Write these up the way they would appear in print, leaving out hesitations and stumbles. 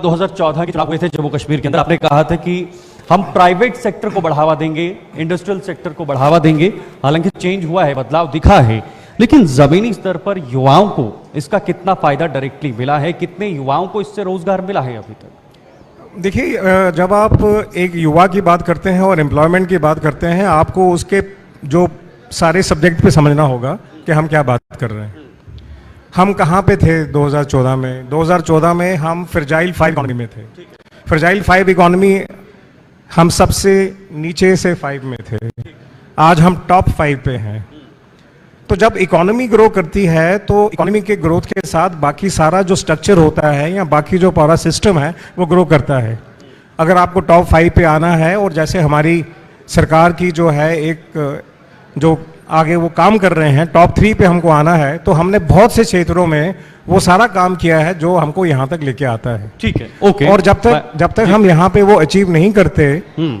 2014 के चुनाव हुए थे जम्मू कश्मीर के अंदर, आपने कहा था कि हम प्राइवेट सेक्टर को बढ़ावा देंगे, इंडस्ट्रियल सेक्टर को बढ़ावा देंगे। हालांकि चेंज हुआ है, बदलाव दिखा है, लेकिन जमीनी स्तर पर युवाओं को इसका कितना फायदा डायरेक्टली मिला है, कितने युवाओं को इससे रोजगार मिला है अभी तक? देखिए, जब आप एक युवा की बात करते हैं और एम्प्लॉयमेंट की बात करते हैं, आपको उसके जो सारे सब्जेक्ट पे समझना होगा कि हम क्या बात कर रहे हैं। हम कहाँ पे थे 2014 में? 2014 में हम फ्रेजाइल 5 इकोनॉमी में थे। फ्रेजाइल 5 इकोनॉमी, हम सबसे नीचे से 5 में थे, आज हम टॉप 5 पे हैं। तो जब इकोनॉमी ग्रो करती है तो इकोनॉमी के ग्रोथ के साथ बाकी सारा जो स्ट्रक्चर होता है या बाकी जो पूरा सिस्टम है वो ग्रो करता है। अगर आपको टॉप 5 पे आना है, और जैसे हमारी सरकार की जो है एक जो आगे वो काम कर रहे हैं, टॉप 3 पे हमको आना है, तो हमने बहुत से क्षेत्रों में वो सारा काम किया है जो हमको यहाँ तक लेके आता है। ठीक है, ओके। और जब तक हम यहाँ पे वो अचीव नहीं करते,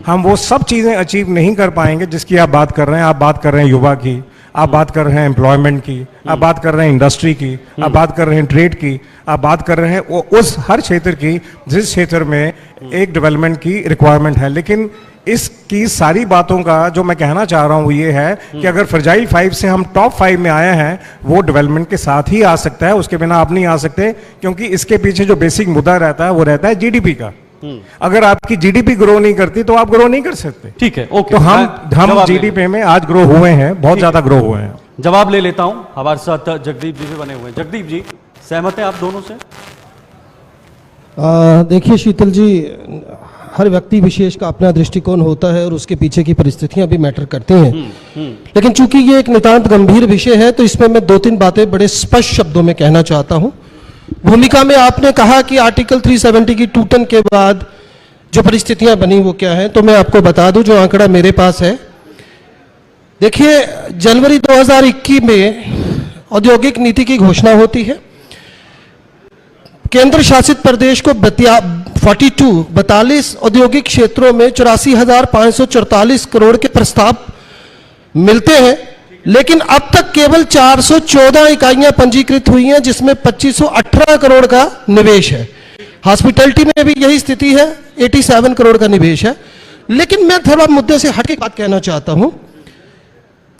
हम वो सब चीजें अचीव नहीं कर पाएंगे जिसकी आप बात कर रहे हैं। आप बात कर रहे हैं युवा की, आप बात कर रहे हैं एम्प्लॉयमेंट की, आप बात कर रहे हैं इंडस्ट्री की, आप बात कर रहे हैं ट्रेड की, आप बात कर रहे हैं उस हर क्षेत्र की जिस क्षेत्र में एक डेवलपमेंट की रिक्वायरमेंट है। लेकिन इसकी सारी बातों का जो मैं कहना चाह रहा हूं वो ये है कि अगर फ्रेजाइल 5 से हम टॉप 5 में आए हैं, वो डेवलपमेंट के साथ ही आ सकता है, उसके बिना आप नहीं आ सकते, क्योंकि इसके पीछे जो बेसिक मुद्दा रहता है वो रहता है जीडीपी का। अगर आपकी जीडीपी ग्रो नहीं करती तो आप ग्रो नहीं कर सकते। ठीक है, ओके। तो हम जीडीपी में आज ग्रो हुए हैं, बहुत ज्यादा ग्रो हुए हैं। जवाब ले लेता हूं, हमारे साथ जगदीप जी भी बने हुए हैं। जगदीप जी, सहमत हैं आप दोनों से? देखिए शीतल जी, हर व्यक्ति विशेष का अपना दृष्टिकोण होता है और उसके पीछे की परिस्थितियां भी मैटर करती हैं। लेकिन चूंकि ये एक नितांत गंभीर विषय है तो इसमें मैं 2-3 बातें बड़े स्पष्ट शब्दों में कहना चाहता हूं। भूमिका में आपने कहा कि आर्टिकल 370 की टूटन के बाद जो परिस्थितियां बनी वो क्या है, तो मैं आपको बता दूं जो आंकड़ा मेरे पास है। देखिए, जनवरी 2021 में औद्योगिक नीति की घोषणा होती है। केंद्र शासित प्रदेश को 42 औद्योगिक क्षेत्रों में 84,544 करोड़ के प्रस्ताव मिलते हैं, लेकिन अब तक केवल 414 इकाइयां पंजीकृत हुई हैं, जिसमें 2518 करोड़ का निवेश है। हॉस्पिटैलिटी में भी यही स्थिति है, 87 करोड़ का निवेश है। लेकिन मैं थोड़ा मुद्दे से हटके बात कहना चाहता हूं।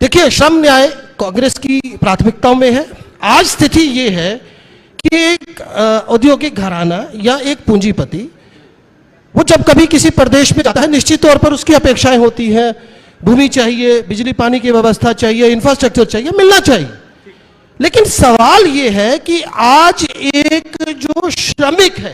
देखिए, श्रम न्याय कांग्रेस की प्राथमिकताओं में है। आज स्थिति यह है कि एक औद्योगिक घराना या एक पूंजीपति वो जब कभी किसी प्रदेश में जाता है, निश्चित तौर पर उसकी अपेक्षाएं होती हैं, भूमि चाहिए, बिजली पानी की व्यवस्था चाहिए, इंफ्रास्ट्रक्चर चाहिए, मिलना चाहिए। लेकिन सवाल यह है कि आज एक जो श्रमिक है,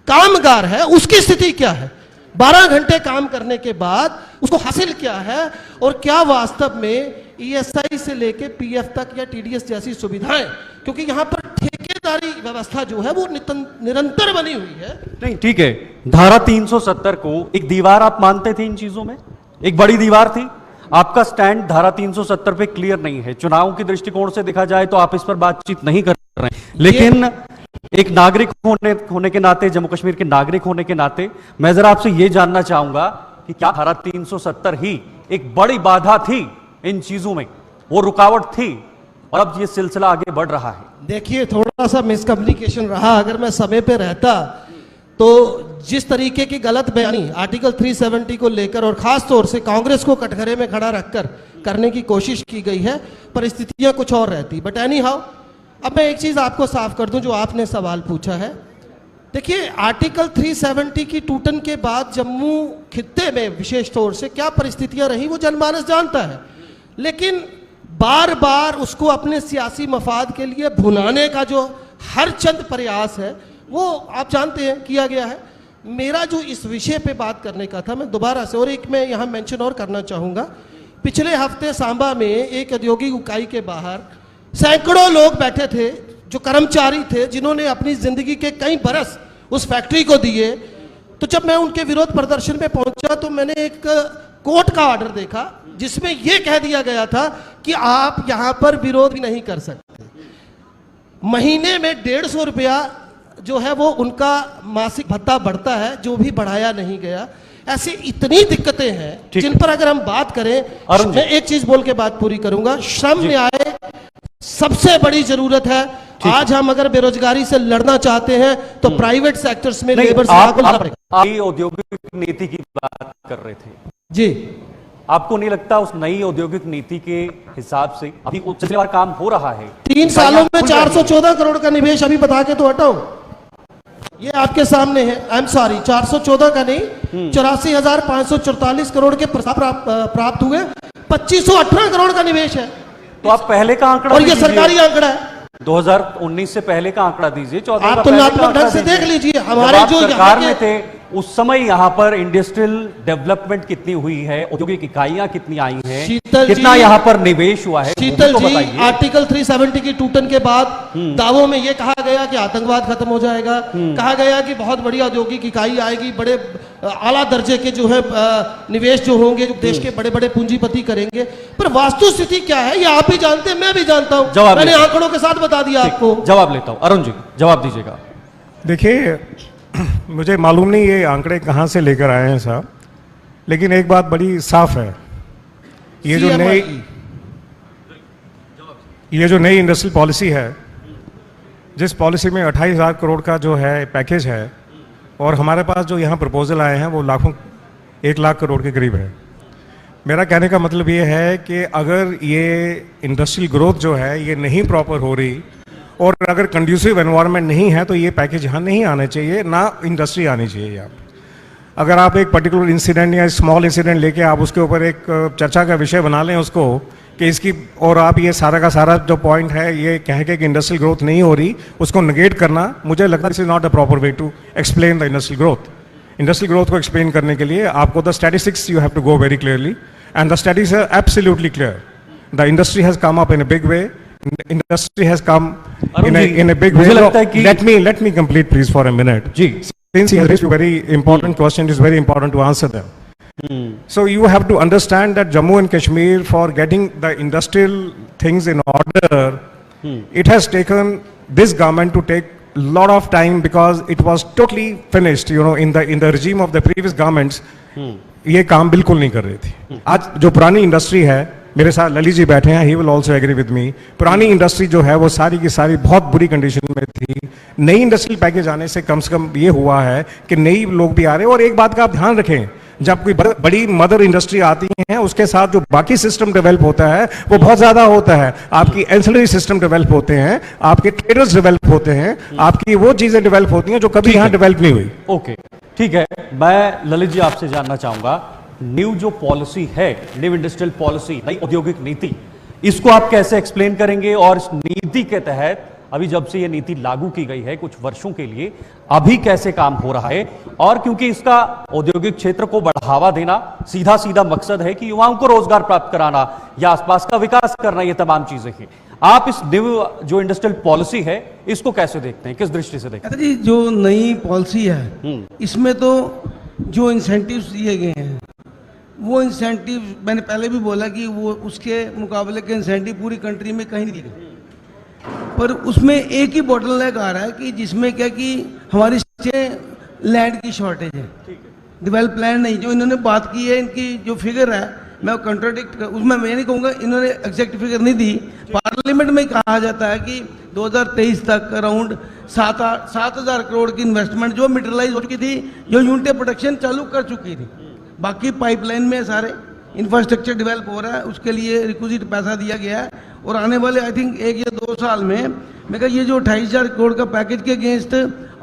कामगार है, उसकी स्थिति क्या है? 12 घंटे काम करने के बाद उसको हासिल क्या है, और क्या वास्तव में ईएसआई से लेके पीएफ तक या टीडीएस जैसी सुविधाएं, क्योंकि यहां पर ठेकेदारी व्यवस्था जो है वो निरंतर बनी हुई है। नहीं, ठीक है। धारा 370 को एक दीवार आप मानते थे इन चीजों में? एक बड़ी दीवार थी। आपका स्टैंड धारा 370 पे क्लियर नहीं है। चुनाव के दृष्टिकोण से देखा जाए तो आप इस पर बातचीत नहीं कर रहे हैं, लेकिन एक नागरिक होने के नाते, जम्मू कश्मीर के नागरिक होने के नाते मैं जरा आपसे यह जानना चाहूंगा कि क्या धारा 370 ही एक बड़ी बाधा थी इन चीजों में, वो रुकावट थी, और अब ये सिलसिला आगे बढ़ रहा है? देखिए, थोड़ा सा मिसकम्युनिकेशन रहा। अगर मैं समय पे रहता तो जिस तरीके की गलत बयानी आर्टिकल 370 को लेकर और खास तौर से कांग्रेस को कटघरे में खड़ा रखकर करने की कोशिश की गई है, परिस्थितियां कुछ और रहती। बट एनी हाउ, अब मैं एक चीज आपको साफ कर दूं जो आपने सवाल पूछा है। देखिए, आर्टिकल 370 की टूटन के बाद जम्मू खित्ते में विशेष तौर से क्या परिस्थितियां रही वो जनमानस जानता है, लेकिन बार बार उसको अपने सियासी मफाद के लिए भुनाने का जो हर चंद प्रयास है वो आप जानते हैं किया गया है। मेरा जो इस विषय पे बात करने का था, मैं दोबारा से, और एक मैं यहाँ मेंशन और करना चाहूँगा। पिछले हफ्ते सांबा में एक औद्योगिक इकाई के बाहर सैकड़ों लोग बैठे थे जो कर्मचारी थे, जिन्होंने अपनी जिंदगी के कई बरस उस फैक्ट्री को दिए। तो जब मैं उनके विरोध प्रदर्शन में पहुंचा तो मैंने एक कोर्ट का ऑर्डर देखा जिसमें यह कह दिया गया था कि आप यहां पर विरोध भी नहीं कर सकते। महीने में 150 रुपया जो है वो उनका मासिक भत्ता बढ़ता है, जो भी बढ़ाया नहीं गया। ऐसी इतनी दिक्कतें हैं जिन पर अगर हम बात करें, मैं एक चीज बोल के बात पूरी करूंगा। श्रम न्याय सबसे बड़ी जरूरत है आज हम अगर बेरोजगारी से लड़ना चाहते हैं तो प्राइवेट सेक्टर्स में नहीं, लेबर को लाना पड़ेगा। आप औद्योगिक नीति की बात कर रहे थे जी, आपको नहीं लगता उस नई औद्योगिक नीति के हिसाब से अभी पिछली बार काम हो रहा है? 3 सालों में 414 करोड़ का निवेश अभी बता के तो हटाओ, ये आपके सामने है। आई एम सॉरी, 414 का नहीं, 84,544 करोड़ के प्रस्ताव प्राप्त हुए, 2518 करोड़ का निवेश है। तो आप पहले का आंकड़ा और ये दीजिए। सरकारी आंकड़ा है। 2019 से पहले का आंकड़ा दीजिए, 14 आप का तुलनात्मक पहले का ढंग आंकड़ा से दीजिए। देख लीजिए, जब हमारे आप जो यहाँ सरकार के- में थे उस समय यहाँ पर इंडस्ट्रियल डेवलपमेंट कितनी हुई है, औद्योगिक इकाइयां कितनी आई हैं, शीतल कितना जी- यहाँ पर निवेश हुआ है, वो भी शीतल तो जी, बताइए। आर्टिकल 370 की टूटन के बाद दावों में यह कहा गया कि आतंकवाद खत्म हो जाएगा, कहा गया कि बहुत बड़ी औद्योगिक इकाई आएगी, बड़े आला दर्जे के जो है निवेश जो होंगे, जो देश के बड़े बड़े पूंजीपति करेंगे। पर वास्तु स्थिति क्या है ये आप भी जानते हैं, मैं भी जानता हूं, जवाब मैंने दीजिए। आंकड़ों के साथ बता दिया आपको। जवाब लेता हूं, अरुण जी जवाब दीजिएगा। देखिए, मुझे मालूम नहीं ये आंकड़े कहाँ से लेकर आए हैं साहब, लेकिन एक बात बड़ी साफ है, ये जो CMI नई इंडस्ट्रियल पॉलिसी है, जिस पॉलिसी में 28,000 करोड़ का जो है पैकेज है, और हमारे पास जो यहाँ प्रपोजल आए हैं वो 1 लाख करोड़ के करीब है। मेरा कहने का मतलब ये है कि अगर ये इंडस्ट्रियल ग्रोथ जो है ये नहीं प्रॉपर हो रही और अगर कंड्यूसिव एनवायरनमेंट नहीं है तो ये पैकेज यहाँ नहीं आने चाहिए, ना इंडस्ट्री आनी चाहिए यहाँ। अगर आप एक पर्टिकुलर इंसिडेंट या स्मॉल इंसिडेंट लेके आप उसके ऊपर एक चर्चा का विषय बना लें उसको कि इसकी, और आप ये सारा का सारा जो पॉइंट है ये कह के कि इंडस्ट्रियल ग्रोथ नहीं हो रही, उसको नेगेट करना, मुझे लगता है this is not a proper way to explain the industrial growth. Industrial growth को एक्सप्लेन करने के लिए आपको the statistics you have to go very clearly, and the studies are absolutely clear. The industry has come up in a big way, industry has come in a big way. मुझे लगता है कि let me complete please for a minute. Ji, Since you raised a very important question, it is very important to answer them. So you have to understand that Jammu and Kashmir, for getting the industrial things in order, it has taken this government to take a lot of time because it was totally finished, you know, in the regime of the previous governments. ये काम बिल्कुल नहीं कर रही थी। आज जो पुरानी इंडस्ट्री है, मेरे साथ ललित जी बैठे हैं, he will also agree with me, पुरानी इंडस्ट्री जो है वो सारी की सारी बहुत बुरी कंडीशन में थी। नई इंडस्ट्रियल पैकेज आने से कम ये हुआ है कि नई लोग भी आ रहे हैं। और एक बात का आप ध्यान रखें, जब कोई बड़ी मदर इंडस्ट्री आती है उसके साथ जो बाकी सिस्टम डेवलप होता है वो बहुत ज्यादा होता है। आपकी एंसिलरी सिस्टम डेवलप होते हैं, आपके ट्रेडर्स डेवलप होते हैं, आपकी वो चीजें डेवलप होती हैं जो कभी यहाँ डेवलप नहीं हुई। ओके, ठीक है। मैं ललित जी आपसे जानना चाहूंगा, न्यू जो पॉलिसी है, न्यू इंडस्ट्रियल पॉलिसी, नई औद्योगिक नीति, इसको आप कैसे एक्सप्लेन करेंगे? और इस नीति के तहत अभी जब से ये नीति लागू की गई है कुछ वर्षों के लिए, अभी कैसे काम हो रहा है? और क्योंकि इसका औद्योगिक क्षेत्र को बढ़ावा देना सीधा मकसद है कि युवाओं को रोजगार प्राप्त कराना या आसपास का विकास करना, ये तमाम चीजें हैं। आप इस न्यू जो इंडस्ट्रियल पॉलिसी है इसको कैसे देखते हैं, किस दृष्टि से देखते हैं? जी, जो नई पॉलिसी है इसमें तो जो इंसेंटिव्स दिए गए हैं वो इंसेंटिव, मैंने पहले भी बोला कि वो उसके मुकाबले के इंसेंटिव पूरी कंट्री में कहीं नहीं दिए गए, पर उसमें एक ही बोटलनेक आ रहा है कि जिसमें क्या कि हमारी लैंड की शॉर्टेज है, डेवलप लैंड नहीं। जो इन्होंने बात की है, इनकी जो फिगर है, मैं कंट्राडिक्ट उसमें मैं नहीं कहूँगा, इन्होंने एग्जैक्ट फिगर नहीं दी। पार्लियामेंट में कहा जाता है कि 2023 तक अराउंड 7,000 करोड़ की इन्वेस्टमेंट जो मटेरियलाइज हो चुकी थी, जो यूनिट प्रोडक्शन चालू कर चुकी थी, बाकी पाइपलाइन में सारे इंफ्रास्ट्रक्चर डेवलप हो रहा है, उसके लिए रिक्विजिट पैसा दिया गया है। और आने वाले आई थिंक 1 या 2 साल में मैं कहा ये जो 28,000 करोड़ का पैकेज के अगेंस्ट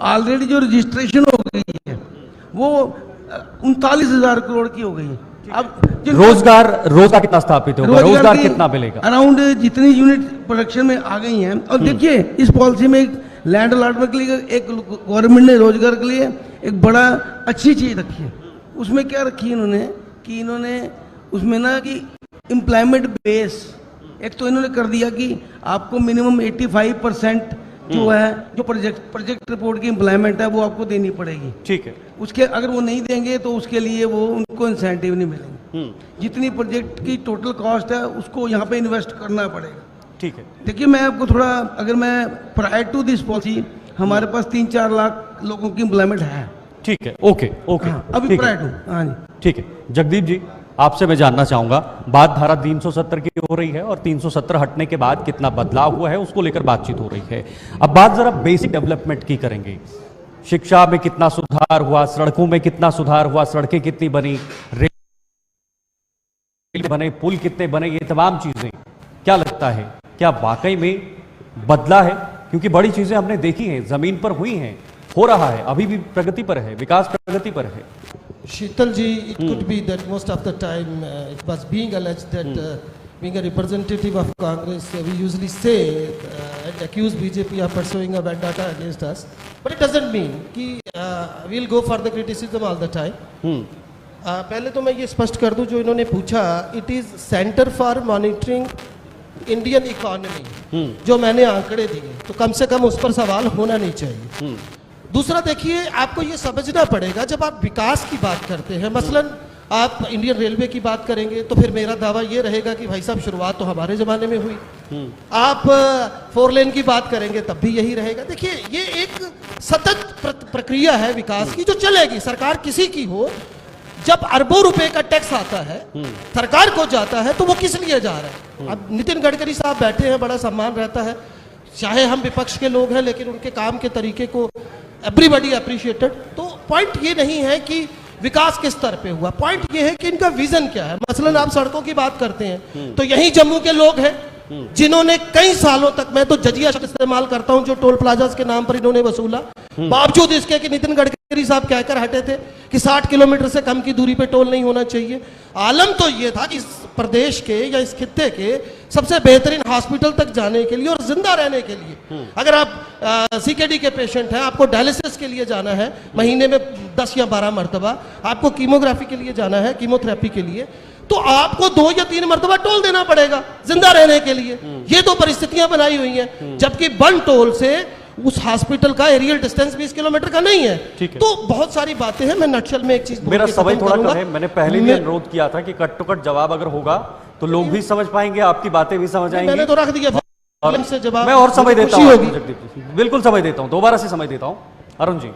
ऑलरेडी जो रजिस्ट्रेशन हो गई है वो 39,000 करोड़ की हो गई है। अब रोजगार कितना स्थापित होगा, रोजगार कितना मिलेगा? अराउंड जितनी यूनिट प्रोडक्शन में आ गई हैं। और देखिए, इस पॉलिसी में एक लैंड अलॉटमेंट के लिए एक गवर्नमेंट ने रोजगार के लिए एक बड़ा अच्छी चीज रखी है। उसमें क्या रखी है इन्होंने उसमें ना कि एम्प्लॉयमेंट बेस, एक तो इन्होंने कर दिया कि आपको मिनिमम 85% जो है, जो प्रोजेक्ट रिपोर्ट की एम्प्लॉयमेंट है वो आपको देनी पड़ेगी। ठीक है। उसके अगर वो नहीं देंगे तो उसके लिए वो उनको इंसेंटिव नहीं मिलेंगे। जितनी प्रोजेक्ट की टोटल कॉस्ट है उसको यहाँ पे इन्वेस्ट करना पड़ेगा। ठीक है। देखिए, मैं आपको थोड़ा, अगर मैं प्रायर टू दिस पॉलिसी हमारे पास 3-4 लाख लोगों की एम्प्लॉयमेंट है। ठीक है। ओके। हाँ, अभी प्रायर टू। हाँ जी, ठीक है। जगदीप जी, आपसे मैं जानना चाहूंगा, बात धारा 370 की हो रही है और 370 हटने के बाद कितना बदलाव हुआ है उसको लेकर बातचीत हो रही है। अब बात जरा बेसिक डेवलपमेंट की करेंगे। शिक्षा में कितना सुधार हुआ, सड़कों में कितना सुधार हुआ, सड़कें कितनी बनी, रेल बने, पुल कितने बने, ये तमाम चीजें क्या लगता है क्या वाकई में बदला है? क्योंकि बड़ी चीजें हमने देखी हैं, जमीन पर हुई हैं, हो रहा है, अभी भी प्रगति पर है, विकास प्रगति पर है। Sheetal ji, it could be that most of the time it was being alleged that being a representative of Congress, we usually say and accuse BJP of pursuing a vendetta against us. But it doesn't mean कि we'll go for the criticism all the time. पहले तो मैं ये स्पष्ट कर दूं, जो इन्होंने पूछा, it is centre for monitoring Indian economy, जो मैंने आंकड़े दिए, तो कम से कम उस पर सवाल होना नहीं चाहिए। दूसरा देखिए, आपको ये समझना पड़ेगा, जब आप विकास की बात करते हैं, मसलन आप इंडियन रेलवे की बात करेंगे, तो फिर मेरा दावा ये रहेगा कि भाई साहब शुरुआत तो हमारे ज़माने में हुई। आप 4 लेन की बात करेंगे तब भी यही रहेगा। देखिए, ये एक सतत प्रक्रिया है विकास की, जो चलेगी, सरकार किसी की हो। जब अरबों रुपए का टैक्स आता है, सरकार को जाता है, तो वो किस लिए जा रहा है? अब नितिन गडकरी साहब बैठे हैं, बड़ा सम्मान रहता है, चाहे हम विपक्ष के लोग हैं, लेकिन उनके काम के तरीके को एवरीबडी अप्रिशिएटेड। तो पॉइंट ये नहीं है कि विकास किस स्तर पे हुआ, पॉइंट ये है कि इनका विजन क्या है। मसलन आप सड़कों की बात करते हैं, तो यही जम्मू के लोग हैं जिन्होंने कई सालों तक, मैं तो जजिया शब्द इस्तेमाल करता हूं, जो टोल प्लाजास के नाम पर इन्होंने वसूला, बावजूद इसके कि नितिन गडकरी साहब कहकर हटे थे कि 60 किलोमीटर से कम की दूरी पे टोल नहीं होना चाहिए। आलम तो ये था कि इस प्रदेश के या इस खित्ते के सबसे बेहतरीन हॉस्पिटल तक जाने के लिए और जिंदा रहने के लिए, अगर आप सीकेडी के पेशेंट हैं, आपको डायलिसिस के लिए जाना है महीने में 10 या 12 मरतबा, आपको कीमोग्राफी के लिए जाना है, कीमोथेरेपी के लिए, तो आपको 2 या 3 मरतबा टोल देना पड़ेगा जिंदा रहने के लिए। ये तो परिस्थितियां बनाई हुई हैं, जबकि 1 टोल से उस हॉस्पिटल का एरियल डिस्टेंस 20 किलोमीटर का नहीं है। तो बहुत सारी बातें हैं। मैं नटशल में एक चीज, मेरा समय थोड़ा कम है, मैंने पहले भी अनुरोध किया था कि कट टू कट जवाब अगर होगा तो लोग भी समझ पाएंगे, आपकी बातें भी समझ आएंगी। मैंने तो रख दिया से जवाब, मैं और समय देता हूँ, बिल्कुल समय देता हूँ, दोबारा से समय देता हूँ। अरुण जी,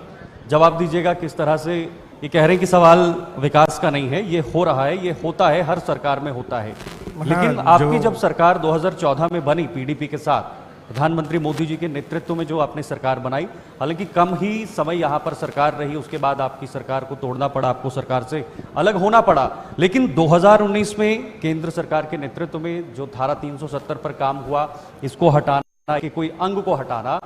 जवाब दीजिएगा किस तरह से ये कह रहे हैं कि सवाल विकास का नहीं है, ये हो रहा है, ये होता है, हर सरकार में होता है। लेकिन आपकी जब सरकार 2014 में बनी पीडीपी के साथ, प्रधानमंत्री मोदी जी के नेतृत्व में जो आपने सरकार बनाई, हालांकि कम ही समय यहाँ पर सरकार रही, उसके बाद आपकी सरकार को तोड़ना पड़ा, आपको सरकार से अलग होना पड़ा। लेकिन 2019 में केंद्र सरकार के नेतृत्व में जो धारा 370 पर काम हुआ, इसको हटाना, कि कोई अंग को हटाना,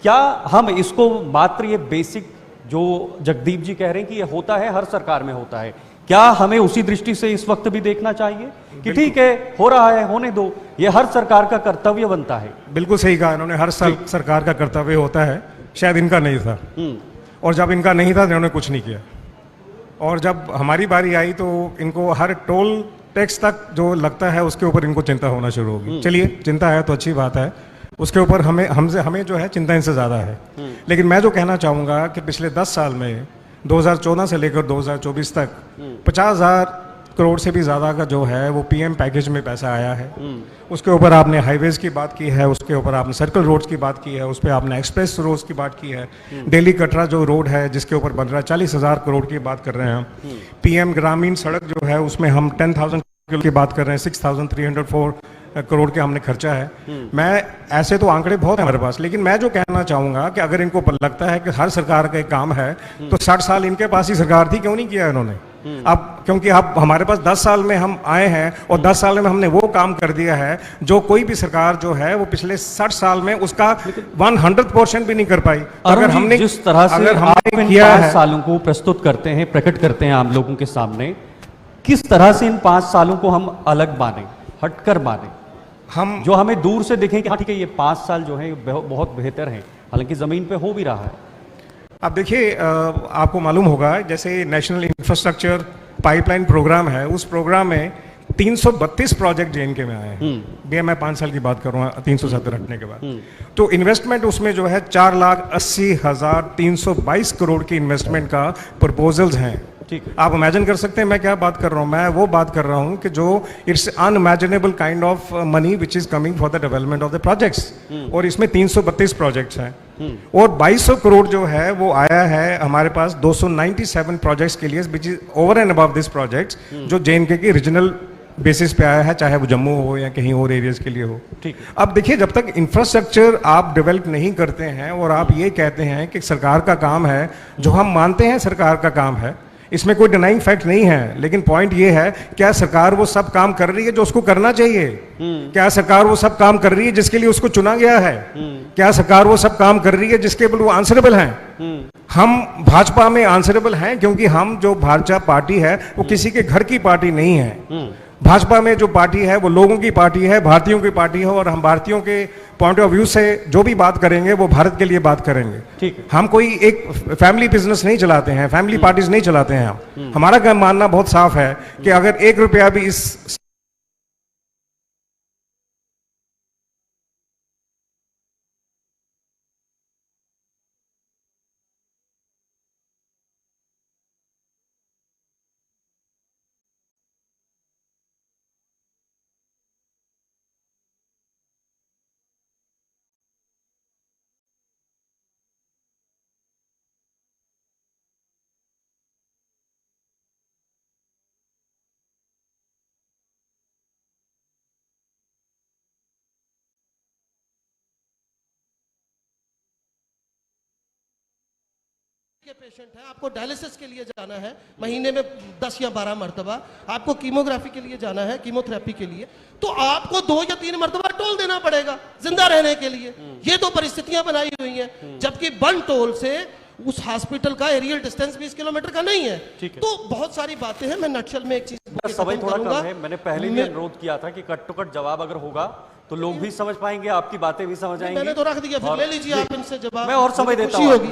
क्या हम इसको मात्र ये बेसिक जो जगदीप जी कह रहे हैं कि ये होता है, हर सरकार में होता है, क्या हमें उसी दृष्टि से इस वक्त भी देखना चाहिए कि ठीक है, हो रहा है, होने दो, ये हर सरकार का कर्तव्य बनता है? बिल्कुल सही कहा इन्होंने, हर साल सरकार का कर्तव्य होता है, शायद इनका नहीं था। और जब इनका नहीं था, इन्होंने कुछ नहीं किया। और जब हमारी बारी आई तो इनको हर टोल टैक्स तक जो लगता है उसके ऊपर इनको चिंता होना शुरू होगी। चलिए, चिंता है तो अच्छी बात है, उसके ऊपर हमें जो है चिंता इनसे ज़्यादा है। लेकिन मैं जो कहना चाहूँगा कि पिछले 10 साल में 2014 से लेकर 2024 तक 50,000 करोड़ से भी ज़्यादा का जो है वो पीएम पैकेज में पैसा आया है। उसके ऊपर आपने हाईवेज़ की बात की है, उसके ऊपर आपने सर्कल रोड्स की बात की है, उस पर आपने एक्सप्रेस रोड्स की बात की है, दिल्ली कटरा जो रोड है जिसके ऊपर बन रहा है 40,000 करोड़ की बात कर रहे हैं हम। पीएम ग्रामीण सड़क जो है उसमें हम 10,000 की बात कर रहे हैं, 6,304 करोड़ के हमने खर्चा है। मैं ऐसे तो आंकड़े बहुत है हमारे पास, लेकिन मैं जो कहना चाहूंगा कि अगर इनको लगता है कि हर सरकार का एक काम है, तो 60 साल इनके पास ही सरकार थी, क्यों नहीं किया इन्होंने? अब क्योंकि अब हमारे पास 10 साल में हम आए हैं और 10 साल में हमने वो काम कर दिया है जो कोई भी सरकार जो है वो पिछले 60 साल में उसका 100% भी नहीं कर पाई। अगर हमने जिस तरह से आप इन 5 सालों को प्रस्तुत करते हैं, प्रकट करते हैं आम लोगों के सामने, किस तरह से इन 5 सालों को हम अलग माने, हटकर माने, हम जो हमें दूर से देखें कि हाँ ठीक है, ये 5 साल जो है बहुत बेहतर हैं, हालांकि जमीन पे हो भी रहा है। अब देखिए, आपको मालूम होगा जैसे नेशनल इंफ्रास्ट्रक्चर पाइपलाइन प्रोग्राम है, उस प्रोग्राम में 332 प्रोजेक्ट जेएनके में आए हैं। मैं 5 साल की बात कर रहा हूँ 370 हटने के बाद। तो इन्वेस्टमेंट उसमें जो है 4,80,322 करोड़ की इन्वेस्टमेंट का प्रपोजल्स हैं ठीक है। आप इमेजिन कर सकते हैं मैं क्या बात कर रहा हूँ? मैं वो बात कर रहा हूँ कि जो it's unimaginable kind of money which is coming for the development of the projects, और इसमें 332 प्रोजेक्ट्स हैं, और 2200 करोड़ जो है वो आया है हमारे पास 297 प्रोजेक्ट्स के लिए, which is over and above this projects जो JNK की रीजनल बेसिस पे आया है, चाहे वो जम्मू हो या कहीं और एरियाज के लिए हो। ठीक है। अब देखिए, जब तक इंफ्रास्ट्रक्चर आप डेवलप नहीं करते हैं और आप ये कहते हैं कि सरकार का काम है, जो हम मानते हैं सरकार का काम है, इसमें कोई डिनाइंग फैक्ट नहीं है, लेकिन पॉइंट ये है, क्या सरकार वो सब काम कर रही है जो उसको करना चाहिए? क्या सरकार वो सब काम कर रही है जिसके लिए उसको चुना गया है? क्या सरकार वो सब काम कर रही है जिसके लिए वो आंसरेबल हैं? हम भाजपा में आंसरेबल हैं क्योंकि हम जो भाजपा पार्टी है वो किसी के घर की पार्टी नहीं है। भाजपा में जो पार्टी है वो लोगों की पार्टी है, भारतीयों की पार्टी है, और हम भारतीयों के पॉइंट ऑफ व्यू से जो भी बात करेंगे वो भारत के लिए बात करेंगे। ठीक है। हम कोई एक फैमिली बिजनेस नहीं चलाते हैं, फैमिली पार्टीज नहीं चलाते हैं हम। हमारा मानना बहुत साफ है कि अगर 1 रुपया भी इस के पेशेंट हैं, आपको डायलिसिस के लिए जाना है महीने में 10 या 12 मरतबा, आपको कीमोग्राफी के लिए जाना है, कीमोथेरेपी के लिए, तो आपको 2 या 3 मरतबा टोल देना पड़ेगा जिंदा रहने के लिए। ये तो परिस्थितियां बनाई हुई हैं, जबकि बन टोल से उस हॉस्पिटल का एरियल डिस्टेंस 20 किलोमीटर का नहीं है। तो बहुत सारी बातें हैं। मैं नटशल में एक चीज समय थोड़ा कम है, मैंने पहले भी अनुरोध किया था कि कट टू कट जवाब अगर होगा तो लोग भी समझ पाएंगे, आपकी बातें भी समझ आएंगी। मैंने तो रख दिया, फिर ले लीजिए आप इनसे जवाब। मैं और समय देता हूँ, होगी।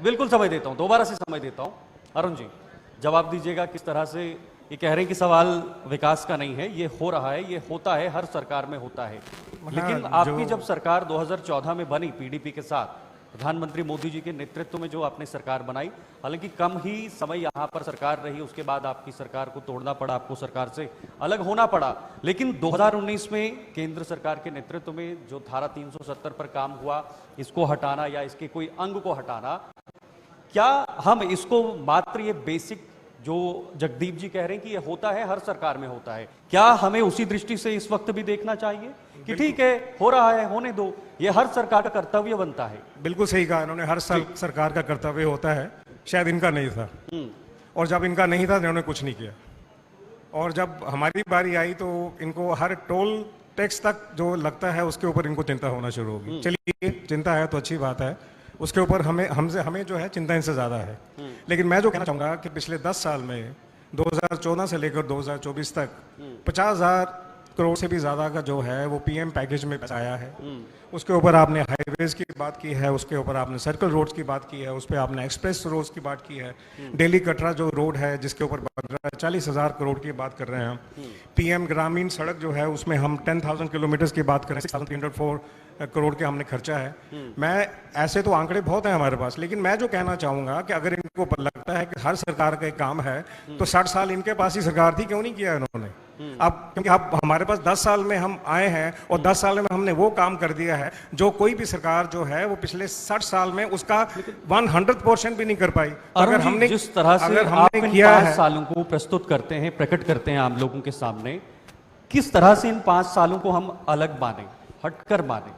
बिल्कुल समय देता हूँ, दोबारा से समय देता हूँ। अरुण जी जवाब दीजिएगा, किस तरह से ये कह रहे हैं कि सवाल विकास का नहीं है, ये हो रहा है, ये होता है, हर सरकार में होता है। लेकिन आपकी जब सरकार 2014 में बनी पीडीपी के साथ, प्रधानमंत्री मोदी जी के नेतृत्व में जो आपने सरकार बनाई, हालांकि कम ही समय यहाँ पर सरकार रही, उसके बाद आपकी सरकार को तोड़ना पड़ा, आपको सरकार से अलग होना पड़ा। लेकिन 2019 में केंद्र सरकार के नेतृत्व में जो धारा 370 पर काम हुआ, इसको हटाना या इसके कोई अंग को हटाना, क्या हम इसको मात्र ये बेसिक जो जगदीप जी कह रहे हैं कि ये होता है, हर सरकार में होता है, क्या हमें उसी दृष्टि से इस वक्त भी देखना चाहिए कि ठीक है हो रहा है, होने दो, ये हर सरकार का कर्तव्य बनता है? बिल्कुल सही कहा इन्होंने, हर सरकार का कर्तव्य होता है, शायद इनका नहीं था, और जब इनका नहीं था इन्होंने कुछ नहीं किया, और जब हमारी बारी आई तो इनको हर टोल टैक्स तक जो लगता है उसके ऊपर इनको चिंता होना शुरू होगी। चलिए, चिंता है तो अच्छी बात है, उसके ऊपर हमें जो है चिंता इनसे ज़्यादा है। लेकिन मैं जो कहना चाहूँगा कि पिछले 10 साल में 2014 से लेकर 2024 तक 50,000 करोड़ से भी ज़्यादा का जो है वो पीएम पैकेज में पैसा आया है। उसके ऊपर आपने हाईवेज की बात की है, उसके ऊपर आपने सर्कल रोड्स की बात की है, उस पर आपने एक्सप्रेस रोड्स की बात की है, दिल्ली कटरा जो रोड है जिसके ऊपर 40,000 करोड़ की बात कर रहे हैं हम। पीएम ग्रामीण सड़क जो है उसमें हम 10,000 किलोमीटर्स की बात कर रहे हैं, 6,304 करोड़ के हमने खर्चा है। मैं ऐसे तो आंकड़े बहुत हैं हमारे पास, लेकिन मैं जो कहना चाहूँगा कि अगर इनको लगता है कि हर सरकार का एक काम है तो 60 साल इनके पास ही सरकार थी, क्यों नहीं किया इन्होंने? अब क्योंकि अब हमारे पास 10 साल में हम आए हैं और 10 साल में हमने वो काम कर दिया है जो कोई भी सरकार जो है वो पिछले 60 साल में उसका 100% भी नहीं कर पाई। अगर हमने जिस तरह से आप इन 5 सालों को प्रस्तुत करते हैं, प्रकट करते हैं आम लोगों के सामने, किस तरह से इन 5 सालों को हम अलग माने, हटकर माने,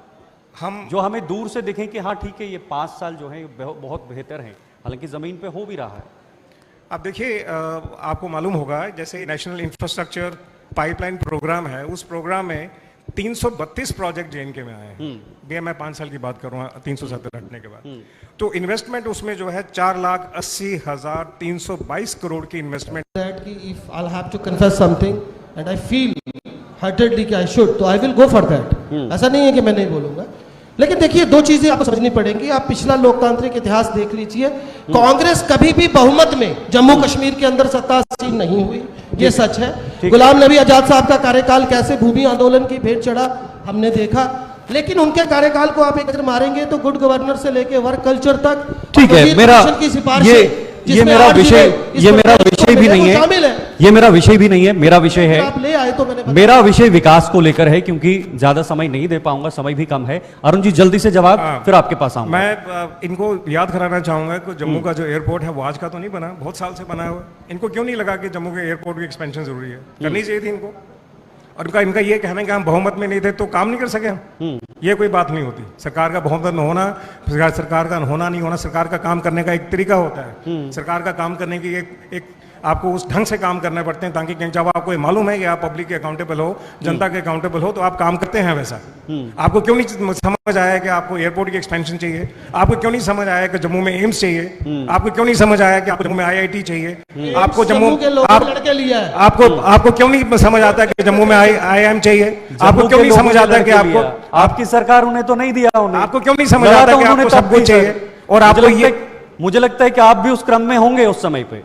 हम जो हमें दूर से देखें कि हाँ ठीक है ये 5 साल जो है बहुत बेहतर हैं, हालांकि जमीन पे हो भी रहा है। अब देखिए, आपको मालूम होगा जैसे नेशनल इंफ्रास्ट्रक्चर पाइपलाइन प्रोग्राम है, उस प्रोग्राम में 332 प्रोजेक्ट JNK में आए हैं। मैं 5 साल की बात कर रहा हूँ 370 हटने के बाद, तो इन्वेस्टमेंट उसमें जो है 4,80,322 करोड़ की investment. If I'll have to confess something and I feel heartedly कि I should, तो I will go for that। ऐसा नहीं है कि मैं नहीं बोलूंगा, लेकिन देखिए 2 चीजें आपको समझनी पड़ेंगी। आप पिछला लोकतांत्रिक इतिहास देख लीजिए, कांग्रेस कभी भी बहुमत में जम्मू कश्मीर के अंदर सत्ता हासिल नहीं हुई, ये सच है। गुलाम नबी आजाद साहब का कार्यकाल कैसे भूमि आंदोलन की भेंट चढ़ा हमने देखा, लेकिन उनके कार्यकाल को आप एक नजर मारेंगे तो गुड गवर्नर से लेके वर्क कल्चर तक, ठीक है, मेरा की सिफारिशें ये मेरा विषय, ये मेरा विषय भी नहीं शामिल है, ये मेरा विषय भी नहीं है। मेरा विषय है, आप ले आए तो मैंने बताया। मेरा विषय विकास को लेकर है, क्योंकि ज्यादा समय नहीं दे पाऊंगा, समय भी कम है। अरुण जी जल्दी से जवाब, फिर आपके पास आऊंगा। मैं इनको याद कराना चाहूंगा कि जम्मू का जो एयरपोर्ट है वो आज का तो नहीं बना, बहुत साल से बना हुआ है। इनको क्यों नहीं लगा कि जम्मू के एयरपोर्ट की एक्सपेंशन जरूरी है? करनी चाहिए थी इनको। और इनका ये कहना है कि हम बहुमत में नहीं थे तो काम नहीं कर सके हम, ये कोई बात नहीं होती। सरकार का बहुमत में होना, सरकार का होना नहीं होना, सरकार का काम करने का एक तरीका होता है। सरकार का काम करने की एक आपको उस ढंग से काम करने पड़ते हैं, ताकि जब आपको ये मालूम है कि आप पब्लिक के अकाउंटेबल हो, जनता के अकाउंटेबल हो, तो आप काम करते हैं वैसा। आपको क्यों नहीं समझ आया कि आपको एयरपोर्ट की एक्सपेंशन चाहिए? आपको क्यों नहीं समझ आया कि जम्मू में एम्स चाहिए? आपको क्यों नहीं समझ आया कि आपको जम्मू में IIT चाहिए? आपको जम्मू के लोग लड़के लिया है। आपको क्यों नहीं समझ आता कि जम्मू में IIM चाहिए? आपको क्यों नहीं समझ आता कि आपकी सरकार उन्हें तो नहीं दिया, उन्हें आपको क्यों नहीं समझ आता कि आपको सब कुछ चाहिए? और आपको मुझे लगता है कि आप भी उस क्रम में होंगे उस समय पे।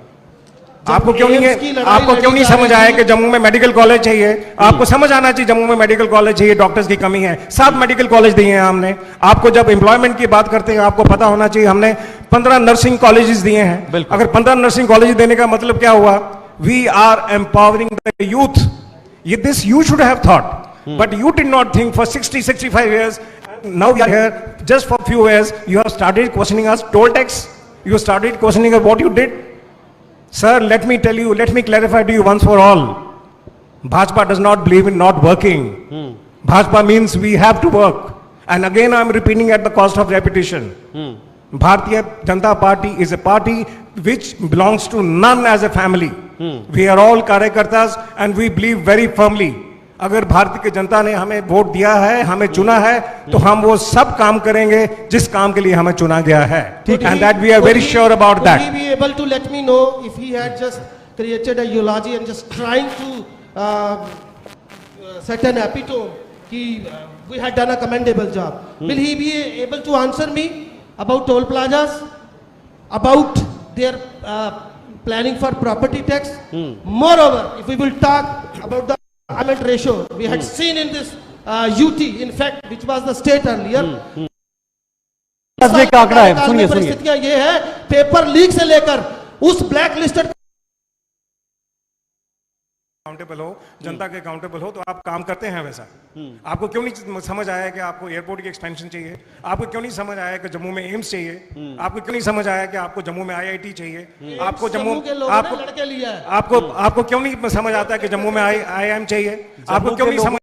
आपको क्यों नहीं समझ आया कि जम्मू में मेडिकल कॉलेज चाहिए? आपको समझ आना चाहिए जम्मू में मेडिकल कॉलेज चाहिए, डॉक्टर्स की कमी है। 7 मेडिकल कॉलेज दिए हैं हमने। आपको जब एम्प्लॉयमेंट की बात करते हैं आपको पता होना चाहिए हमने 15 नर्सिंग कॉलेजेस दिए हैं। अगर 15 नर्सिंग कॉलेज देने का मतलब क्या हुआ? We are empowering the youth. This you should have thought, but you did not think for 60-65 years. Now we are here just for few years. You have started questioning us toll tax. You started questioning us what you did. Sir, let me tell you, let me clarify to you once for all. Bhajpa does not believe in not working. Bhajpa means we have to work. And again I am repeating at the cost of repetition. Bharatiya Janata Party is a party which belongs to none as a family. We are all कार्यकर्तास and we believe very firmly. अगर भारतीय की जनता ने हमें vote दिया है, हमें चुना है, तो हम वो सब काम करेंगे जिस काम के लिए हमें चुना गया है। And that we are very sure about that. Would he be able to let me know if he had just created a eulogy and just trying to set an epitome कि we had done a commendable job? Will he be able to answer me about toll plazas, about their planning for property tax? Moreover, if we will talk about the employment ratio, we had seen in this UT, in fact, which was the state earlier. का आंकड़ा है, सुनिए परिस्थितियां ये है, paper leak से लेकर उस ब्लैक लिस्टेड अकाउंटेबल हो, जनता के अकाउंटेबल हो, तो आप काम करते हैं वैसा। आपको क्यों नहीं समझ आया कि आपको एयरपोर्ट की एक्सपेंशन चाहिए? आपको क्यों नहीं समझ आया कि जम्मू में एम्स चाहिए? आपको क्यों नहीं समझ आया कि आपको जम्मू में IIT चाहिए? आपको जम्मू के लोगों ने लड़के लिया है। आपको क्यों नहीं समझ आता कि जम्मू में IIM चाहिए? आपको क्यों नहीं समझ